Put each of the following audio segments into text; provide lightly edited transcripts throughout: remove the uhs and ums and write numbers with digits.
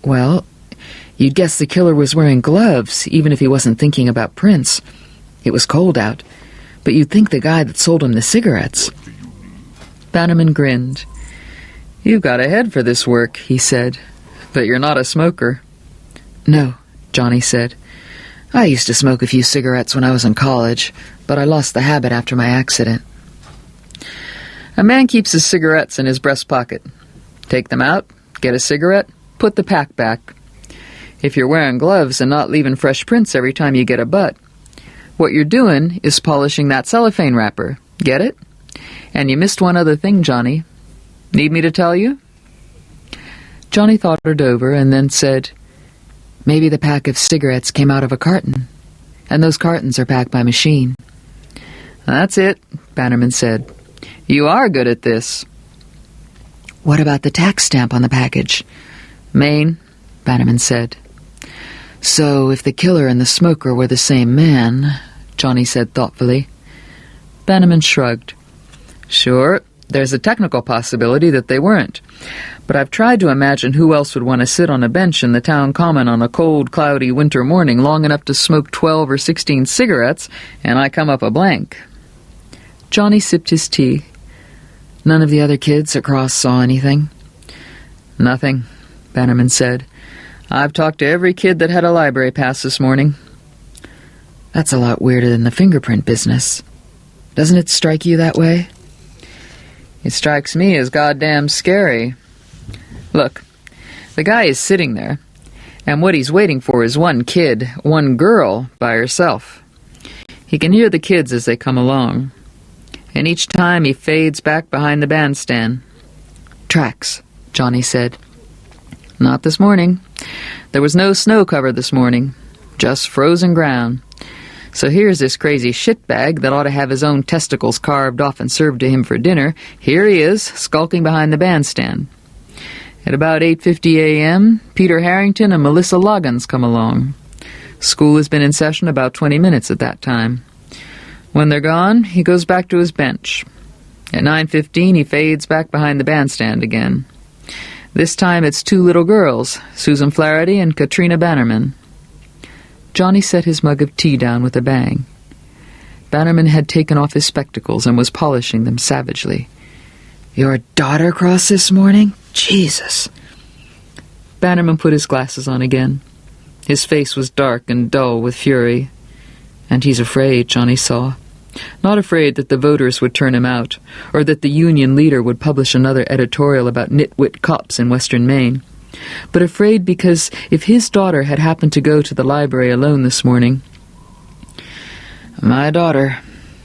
Well, you'd guess the killer was wearing gloves, even if he wasn't thinking about Prince. It was cold out, but you'd think the guy that sold him the cigarettes. Bannerman grinned. "You've got a head for this work," he said, "but you're not a smoker." "No," Johnny said. "I used to smoke a few cigarettes when I was in college, but I lost the habit after my accident." "A man keeps his cigarettes in his breast pocket. Take them out, get a cigarette, put the pack back. If you're wearing gloves and not leaving fresh prints every time you get a butt, what you're doing is polishing that cellophane wrapper. Get it? And you missed one other thing, Johnny. Need me to tell you?" Johnny thought it over and then said, "Maybe the pack of cigarettes came out of a carton, and those cartons are packed by machine." "That's it," Bannerman said. "You are good at this." "What about the tax stamp on the package?" "Maine," Bannerman said. "So if the killer and the smoker were the same man," Johnny said thoughtfully. Bannerman shrugged. "Sure, there's a technical possibility that they weren't. But I've tried to imagine who else would want to sit on a bench in the town common on a cold, cloudy winter morning long enough to smoke 12 or 16 cigarettes, and I come up a blank." Johnny sipped his tea. "None of the other kids across saw anything?" "Nothing," Bannerman said. "I've talked to every kid that had a library pass this morning." "That's a lot weirder than the fingerprint business. Doesn't it strike you that way?" "It strikes me as goddamn scary. Look, the guy is sitting there, and what he's waiting for is one kid, one girl, by herself. He can hear the kids as they come along, and each time he fades back behind the bandstand." "Tracks," Johnny said. "Not this morning. There was no snow cover this morning, just frozen ground. So here's this crazy shitbag that ought to have his own testicles carved off and served to him for dinner. Here he is, skulking behind the bandstand. At about 8:50 a.m., Peter Harrington and Melissa Loggins come along. School has been in session about 20 minutes at that time. When they're gone, he goes back to his bench. At 9:15, he fades back behind the bandstand again. This time it's two little girls, Susan Flaherty and Katrina Bannerman." Johnny set his mug of tea down with a bang. Bannerman had taken off his spectacles and was polishing them savagely. "Your daughter crossed this morning? Jesus!" Bannerman put his glasses on again. His face was dark and dull with fury. And he's afraid, Johnny saw. Not afraid that the voters would turn him out, or that the union leader would publish another editorial about nitwit cops in western Maine, but afraid because if his daughter had happened to go to the library alone this morning— "My daughter,"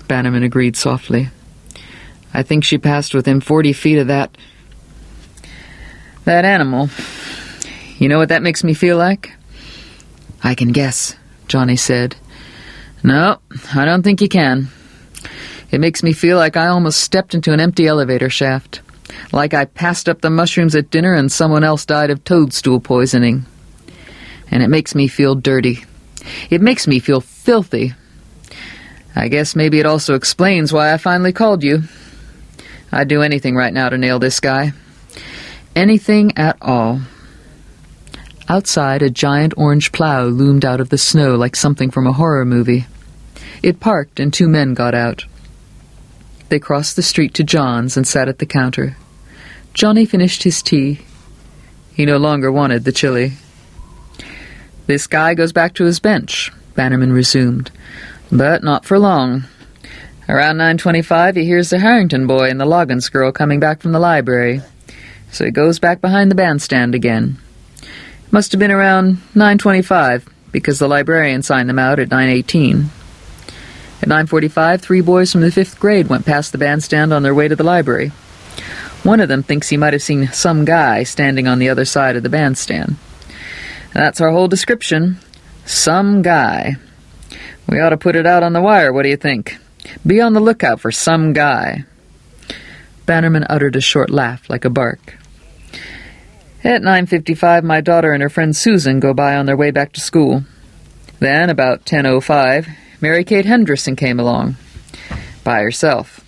Bannerman agreed softly. "I think she passed within 40 feet of that animal. You know what that makes me feel like?" "I can guess," Johnny said. "No, I don't think you can. It makes me feel like I almost stepped into an empty elevator shaft. Like I passed up the mushrooms at dinner and someone else died of toadstool poisoning. And it makes me feel dirty. It makes me feel filthy. I guess maybe it also explains why I finally called you. I'd do anything right now to nail this guy. Anything at all." Outside, a giant orange plow loomed out of the snow like something from a horror movie. It parked and two men got out. They crossed the street to John's and sat at the counter. Johnny finished his tea. He no longer wanted the chili. "This guy goes back to his bench," Bannerman resumed. "But not for long. Around 9:25 he hears the Harrington boy and the Loggins girl coming back from the library. So he goes back behind the bandstand again. Must have been around 9:25, because the librarian signed them out at 9:18. At 9:45, 3 boys from the 5th grade went past the bandstand on their way to the library. One of them thinks he might have seen some guy standing on the other side of the bandstand. That's our whole description. Some guy. We ought to put it out on the wire, what do you think? Be on the lookout for some guy." Bannerman uttered a short laugh like a bark. "At 9:55, my daughter and her friend Susan go by on their way back to school. Then, about 10:05, Mary Kate Henderson came along. By herself.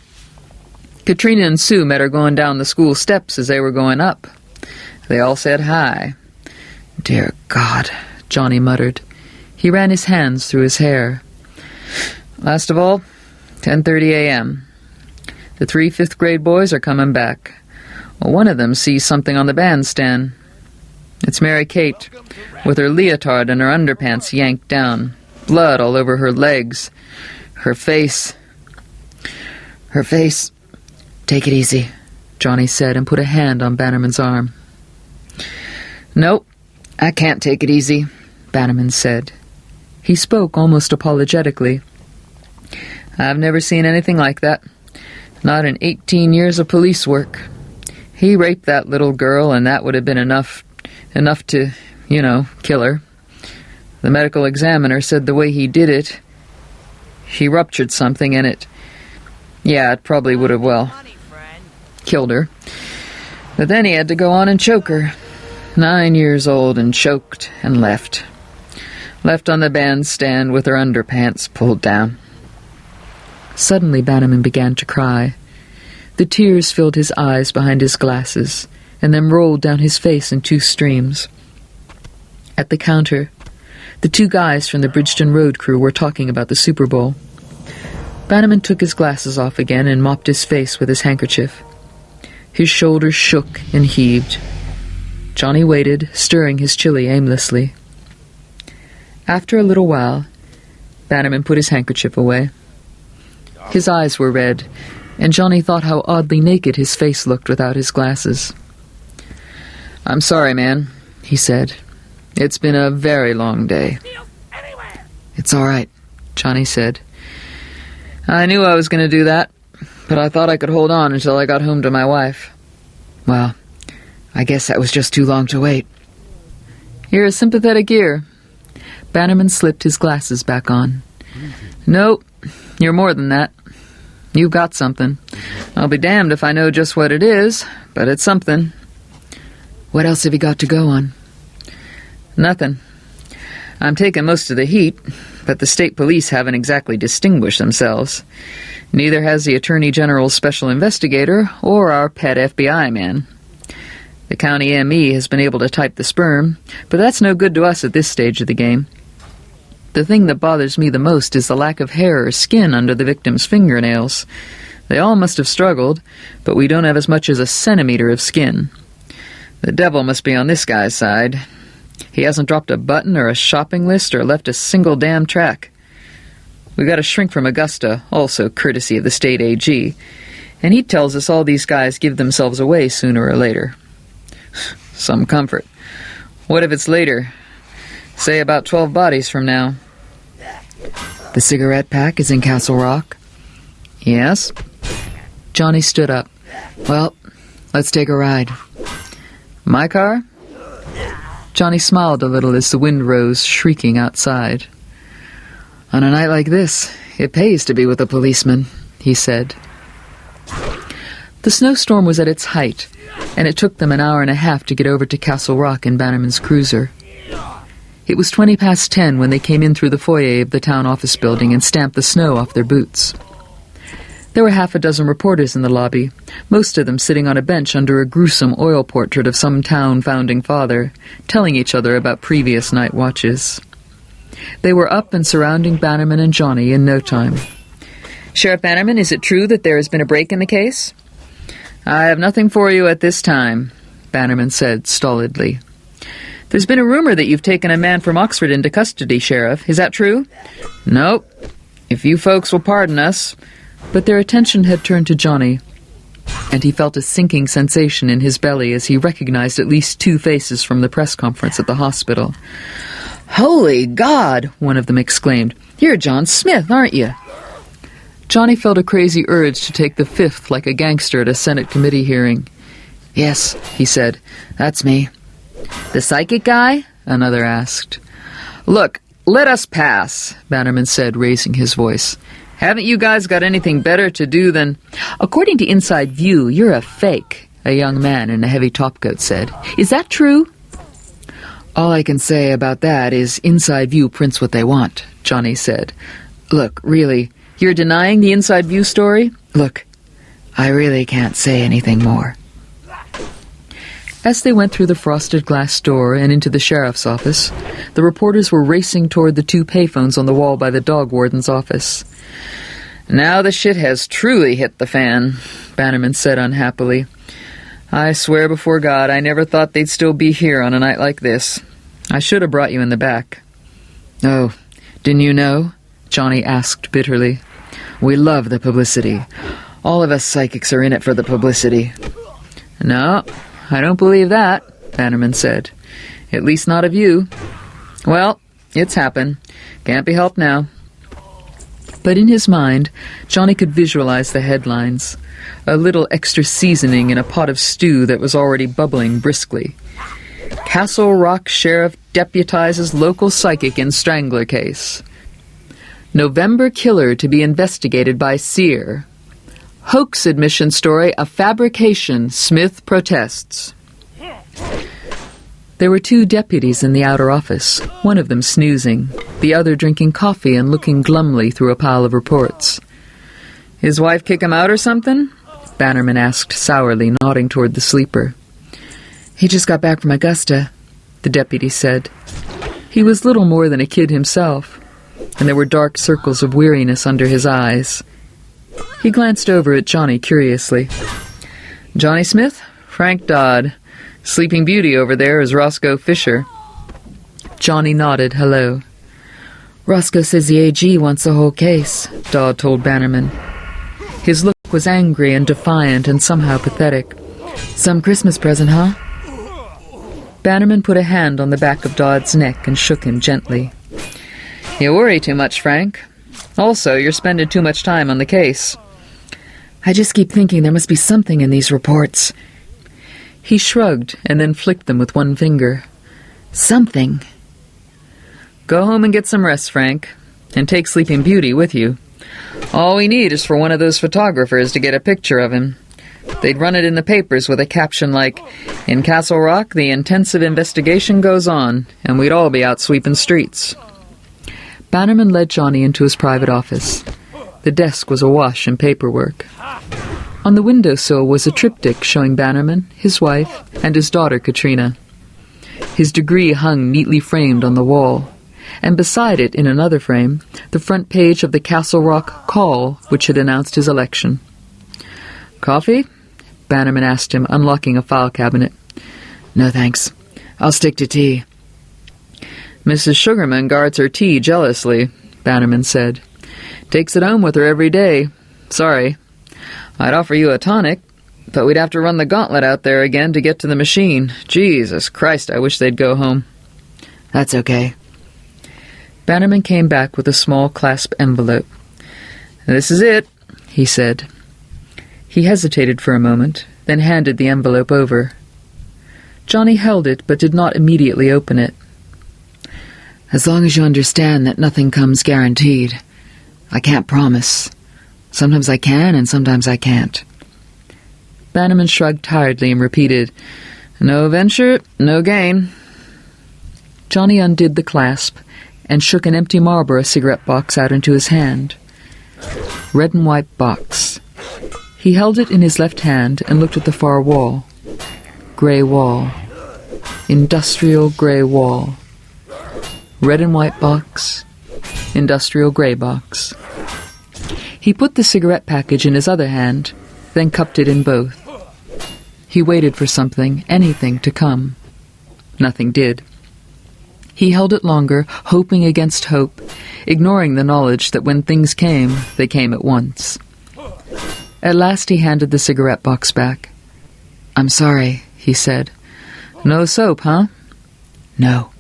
Katrina and Sue met her going down the school steps as they were going up. They all said hi. Dear God, Johnny muttered. He ran his hands through his hair. Last of all, 10:30 a.m. The 3 fifth-grade boys are coming back. Well, one of them sees something on the bandstand. It's Mary Kate, with her leotard and her underpants yanked down, blood all over her legs. Her face... Take it easy, Johnny said and put a hand on Bannerman's arm. Nope, I can't take it easy, Bannerman said. He spoke almost apologetically. I've never seen anything like that. Not in 18 years of police work. He raped that little girl, and that would have been enough to, kill her. The medical examiner said the way he did it, she ruptured something and it probably would have, killed her. But then he had to go on and choke her. 9 years old and choked and left. Left on the bandstand with her underpants pulled down. Suddenly Bannerman began to cry. The tears filled his eyes behind his glasses, and then rolled down his face in 2 streams. At the counter, the 2 guys from the Bridgeton Road crew were talking about the Super Bowl. Bannerman took his glasses off again and mopped his face with his handkerchief. His shoulders shook and heaved. Johnny waited, stirring his chili aimlessly. After a little while, Bannerman put his handkerchief away. His eyes were red, and Johnny thought how oddly naked his face looked without his glasses. I'm sorry, man, he said. It's been a very long day. It's all right, Johnny said. I knew I was going to do that, but I thought I could hold on until I got home to my wife. Well, I guess that was just too long to wait. You're a sympathetic ear. Bannerman slipped his glasses back on. Nope, you're more than that. You've got something. I'll be damned if I know just what it is, but it's something. What else have you got to go on? Nothing. I'm taking most of the heat, but the state police haven't exactly distinguished themselves. Neither has the Attorney General's special investigator or our pet FBI man. The county ME has been able to type the sperm, but that's no good to us at this stage of the game. The thing that bothers me the most is the lack of hair or skin under the victim's fingernails. They all must have struggled, but we don't have as much as a centimeter of skin. The devil must be on this guy's side. He hasn't dropped a button or a shopping list or left a single damn track. We got a shrink from Augusta, also courtesy of the state AG, and he tells us all these guys give themselves away sooner or later. Some comfort. What if it's later? Say about 12 bodies from now. The cigarette pack is in Castle Rock? Yes. Johnny stood up. Well, let's take a ride. My car? Johnny smiled a little as the wind rose, shrieking outside. On a night like this, it pays to be with a policeman, he said. The snowstorm was at its height, and it took them an hour and a half to get over to Castle Rock in Bannerman's cruiser. It was 10:20 when they came in through the foyer of the town office building and stamped the snow off their boots. There were 6 reporters in the lobby, most of them sitting on a bench under a gruesome oil portrait of some town founding father, telling each other about previous night watches. They were up and surrounding Bannerman and Johnny in no time. Sheriff Bannerman, is it true that there has been a break in the case? I have nothing for you at this time, Bannerman said stolidly. There's been a rumor that you've taken a man from Oxford into custody, Sheriff. Is that true? Nope. If you folks will pardon us. But their attention had turned to Johnny, and he felt a sinking sensation in his belly as he recognized at least 2 faces from the press conference at the hospital. Holy God! One of them exclaimed. You're John Smith, aren't you? Johnny felt a crazy urge to take the fifth like a gangster at a Senate committee hearing. Yes, he said. That's me. The psychic guy? Another asked. Look, let us pass, Bannerman said, raising his voice. Haven't you guys got anything better to do than... According to Inside View, you're a fake, a young man in a heavy topcoat said. Is that true? All I can say about that is Inside View prints what they want, Johnny said. Look, really, you're denying the Inside View story? Look, I really can't say anything more. As they went through the frosted glass door and into the sheriff's office, the reporters were racing toward the 2 payphones on the wall by the dog warden's office. "Now the shit has truly hit the fan," Bannerman said unhappily. "I swear before God I never thought they'd still be here on a night like this. I should have brought you in the back." "Oh, didn't you know?" Johnny asked bitterly. "We love the publicity. All of us psychics are in it for the publicity." "No, I don't believe that," Bannerman said. "At least not of you. Well, it's happened. Can't be helped now." But in his mind, Johnny could visualize the headlines. A little extra seasoning in a pot of stew that was already bubbling briskly. "Castle Rock Sheriff deputizes local psychic in strangler case." "November killer to be investigated by seer." "Hoax admission story a fabrication, Smith protests." There were 2 deputies in the outer office, one of them snoozing, the other drinking coffee and looking glumly through a pile of reports. "His wife kick him out or something?" Bannerman asked sourly, nodding toward the sleeper. "He just got back from Augusta," the deputy said. He was little more than a kid himself, and there were dark circles of weariness under his eyes. He glanced over at Johnny curiously. "Johnny Smith? Frank Dodd. Sleeping Beauty over there is Roscoe Fisher." Johnny nodded hello. "Roscoe says the AG wants the whole case," Dodd told Bannerman. His look was angry and defiant and somehow pathetic. "Some Christmas present, huh?" Bannerman put a hand on the back of Dodd's neck and shook him gently. "You worry too much, Frank. Also, you're spending too much time on the case." "I just keep thinking there must be something in these reports." He shrugged and then flicked them with one finger. "Something." "Go home and get some rest, Frank, and take Sleeping Beauty with you. All we need is for one of those photographers to get a picture of him. They'd run it in the papers with a caption like, 'In Castle Rock, the intensive investigation goes on,' and we'd all be out sweeping streets." Bannerman led Johnny into his private office. The desk was awash in paperwork. On the windowsill was a triptych showing Bannerman, his wife, and his daughter Katrina. His degree hung neatly framed on the wall, and beside it, in another frame, the front page of the Castle Rock Call, which had announced his election. "Coffee?" Bannerman asked him, unlocking a file cabinet. "No, thanks. I'll stick to tea." "Mrs. Sugarman guards her tea jealously," Bannerman said. "Takes it home with her every day. Sorry. I'd offer you a tonic, but we'd have to run the gauntlet out there again to get to the machine. Jesus Christ, I wish they'd go home." "That's okay." Bannerman came back with a small clasp envelope. "This is it," he said. He hesitated for a moment, then handed the envelope over. Johnny held it, but did not immediately open it. "As long as you understand that nothing comes guaranteed. I can't promise. Sometimes I can, and sometimes I can't." Bannerman shrugged tiredly and repeated, "No venture, no gain." Johnny undid the clasp and shook an empty Marlboro cigarette box out into his hand. Red and white box. He held it in his left hand and looked at the far wall. Grey wall. Industrial grey wall. Red and white box. Industrial grey box. He put the cigarette package in his other hand, then cupped it in both. He waited for something, anything, to come. Nothing did. He held it longer, hoping against hope, ignoring the knowledge that when things came, they came at once. At last he handed the cigarette box back. "I'm sorry," he said. "No soap, huh?" "No."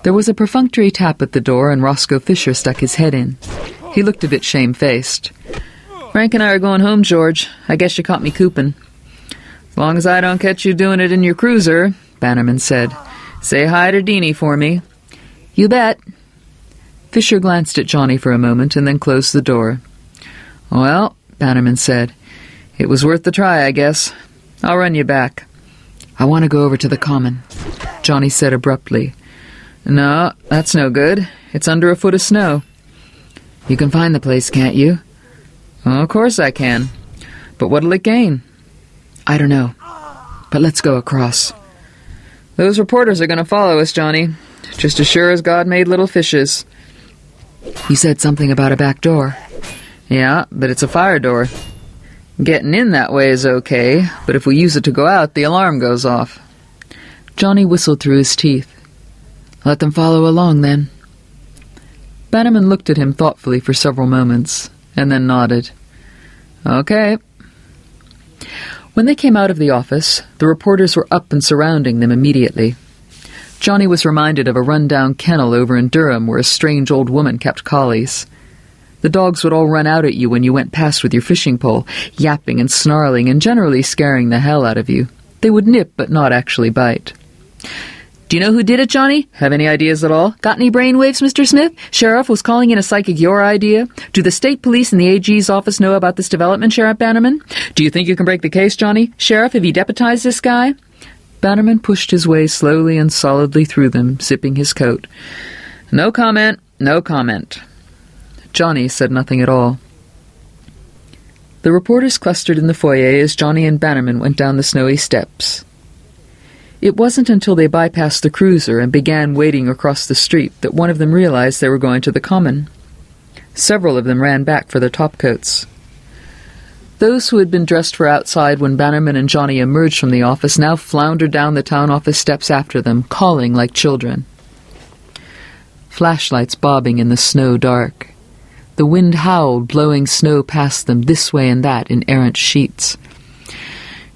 There was a perfunctory tap at the door, and Roscoe Fisher stuck his head in. He looked a bit shamefaced. "Frank and I are going home, George. I guess you caught me cooping." "As long as I don't catch you doing it in your cruiser," Bannerman said. "Say hi to Deanie for me." "You bet." Fisher glanced at Johnny for a moment and then closed the door. "Well," Bannerman said, "it was worth the try, I guess. I'll run you back." "I want to go over to the Common," Johnny said abruptly. "No, that's no good. It's under a foot of snow." "You can find the place, can't you?" "Oh, of course I can. But what'll it gain?" "I don't know." But let's go across. Those reporters are going to follow us, Johnny. Just as sure as God made little fishes. You said something about a back door. Yeah, but it's a fire door. Getting in that way is okay, but if we use it to go out, the alarm goes off. Johnny whistled through his teeth. Let them follow along, then. Bannerman looked at him thoughtfully for several moments, and then nodded. Okay. When they came out of the office, the reporters were up and surrounding them immediately. Johnny was reminded of a run-down kennel over in Durham where a strange old woman kept collies. The dogs would all run out at you when you went past with your fishing pole, yapping and snarling and generally scaring the hell out of you. They would nip but not actually bite. Do you know who did it, Johnny? Have any ideas at all? Got any brainwaves, Mr. Smith? Sheriff, was calling in a psychic your idea? Do the state police and the AG's office know about this development, Sheriff Bannerman? Do you think you can break the case, Johnny? Sheriff, have you deputized this guy? Bannerman pushed his way slowly and solidly through them, zipping his coat. No comment, no comment. Johnny said nothing at all. The reporters clustered in the foyer as Johnny and Bannerman went down the snowy steps. It wasn't until they bypassed the cruiser and began wading across the street that one of them realized they were going to the common. Several of them ran back for their topcoats. Those who had been dressed for outside when Bannerman and Johnny emerged from the office now floundered down the town office steps after them, calling like children. Flashlights bobbing in the snow dark. The wind howled, blowing snow past them this way and that in errant sheets.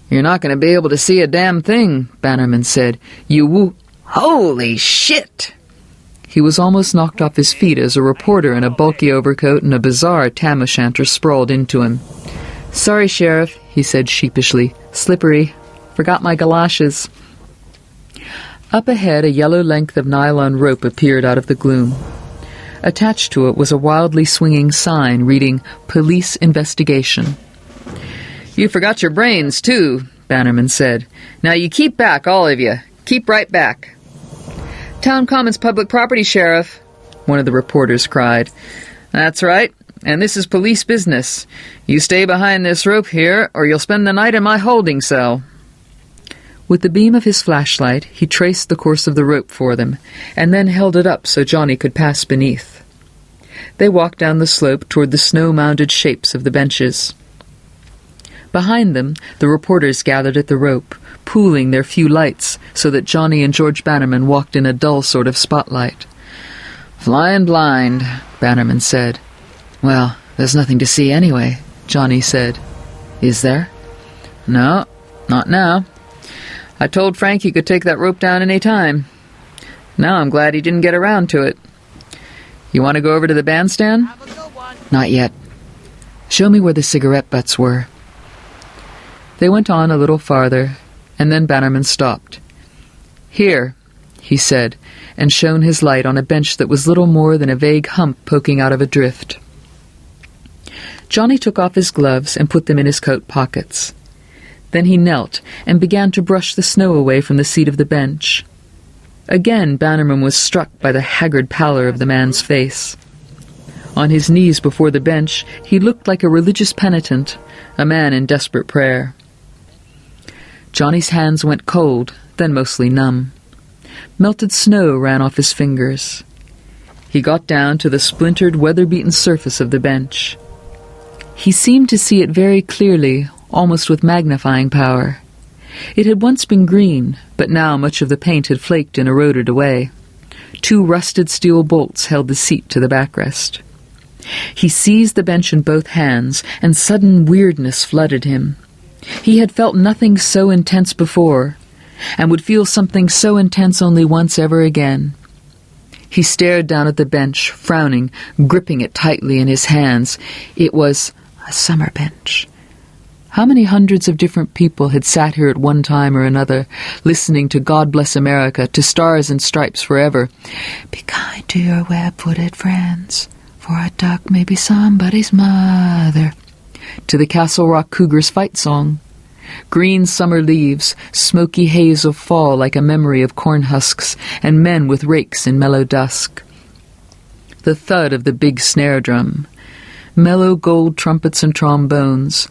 You're not going to be able to see a damn thing, Bannerman said. Holy shit! He was almost knocked off his feet as a reporter in a bulky overcoat and a bizarre tam-o'-shanter sprawled into him. Sorry, Sheriff, he said sheepishly. Slippery. Forgot my galoshes. Up ahead, a yellow length of nylon rope appeared out of the gloom. Attached to it was a wildly swinging sign reading, Police Investigation. You forgot your brains, too, Bannerman said. Now you keep back, all of you. Keep right back. Town Common's public property, Sheriff, one of the reporters cried. That's right, and this is police business. You stay behind this rope here, or you'll spend the night in my holding cell. With the beam of his flashlight, he traced the course of the rope for them, and then held it up so Johnny could pass beneath. They walked down the slope toward the snow-mounded shapes of the benches. Behind them, the reporters gathered at the rope, pooling their few lights so that Johnny and George Bannerman walked in a dull sort of spotlight. Flying blind, Bannerman said. Well, there's nothing to see anyway, Johnny said. Is there? No, not now. I told Frank he could take that rope down any time. Now I'm glad he didn't get around to it. You want to go over to the bandstand? Not yet. Show me where the cigarette butts were. They went on a little farther, and then Bannerman stopped. Here, he said, and shone his light on a bench that was little more than a vague hump poking out of a drift. Johnny took off his gloves and put them in his coat pockets. Then he knelt and began to brush the snow away from the seat of the bench. Again Bannerman was struck by the haggard pallor of the man's face. On his knees before the bench, he looked like a religious penitent, a man in desperate prayer. Johnny's hands went cold, then mostly numb. Melted snow ran off his fingers. He got down to the splintered, weather-beaten surface of the bench. He seemed to see it very clearly, almost with magnifying power. It had once been green, but now much of the paint had flaked and eroded away. 2 rusted steel bolts held the seat to the backrest. He seized the bench in both hands, and sudden weirdness flooded him. He had felt nothing so intense before, and would feel something so intense only once ever again. He stared down at the bench, frowning, gripping it tightly in his hands. It was a summer bench. How many hundreds of different people had sat here at one time or another, listening to God Bless America, to Stars and Stripes Forever. Be kind to your web-footed friends, for a duck may be somebody's mother. To the Castle Rock Cougars fight song. Green summer leaves, smoky haze of fall like a memory of corn husks, and men with rakes in mellow dusk. The thud of the big snare drum. Mellow gold trumpets and trombones.